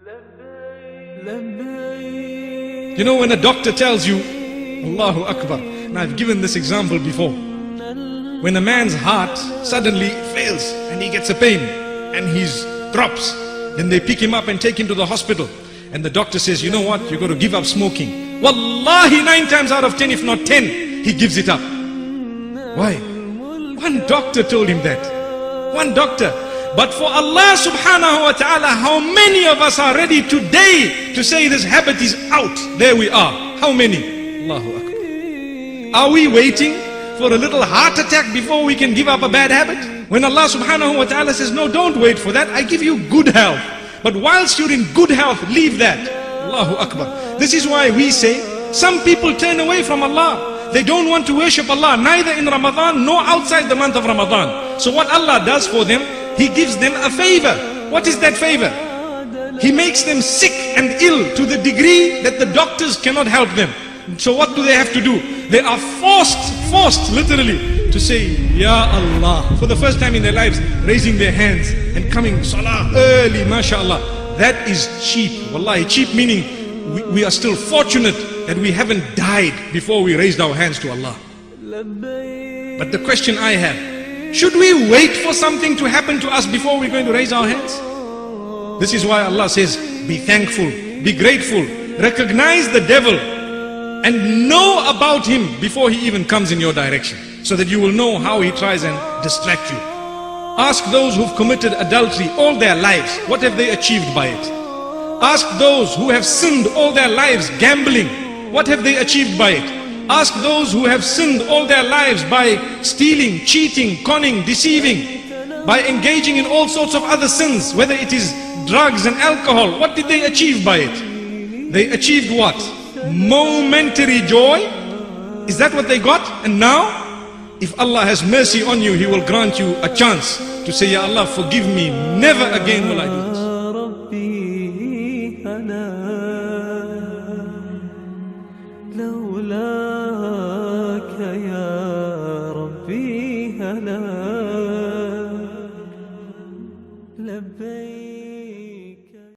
You know, when a doctor tells you, Allahu Akbar, and I've given this example before, when a man's heart suddenly fails and he gets a pain and he drops, then they pick him up and take him to the hospital, and the doctor says, you know what, you've got to give up smoking. Wallahi, 9 times out of 10, if not 10, he gives it up. Why? One doctor told him that. One doctor. But for Allah subhanahu wa ta'ala, how many of us are ready today to say this habit is out? There we are. How many? Allahu Akbar. Are we waiting for a little heart attack before we can give up a bad habit? When Allah subhanahu wa ta'ala says, no, don't wait for that, I give you good health. But whilst you're in good health, leave that. Allahu Akbar. This is why we say, some people turn away from Allah. They don't want to worship Allah, neither in Ramadan nor outside the month of Ramadan. So what Allah does for them, He gives them a favor. What is that favor? He makes them sick and ill to the degree that the doctors cannot help them. So what do they have to do? They are forced literally to say, Ya Allah, for the first time in their lives, raising their hands and coming salah early, mashallah. That is cheap. Wallahi, cheap meaning we are still fortunate that we haven't died before we raised our hands to Allah. But the question I have, should we wait for something to happen to us before we're going to raise our hands? This is why Allah says, be thankful, be grateful, recognize the devil and know about him before he even comes in your direction, so that you will know how he tries and distract you. Ask those who've committed adultery all their lives, what have they achieved by it? Ask those who have sinned all their lives gambling, what have they achieved by it? Ask those who have sinned all their lives by stealing, cheating, conning, deceiving, by engaging in all sorts of other sins, whether it is drugs and alcohol. What did they achieve by it? They achieved what? Momentary joy. Is that what they got? And now, if Allah has mercy on you, He will grant you a chance to say, Ya Allah, forgive me, never again will I do this. لولاك يا ربي هلا لبيك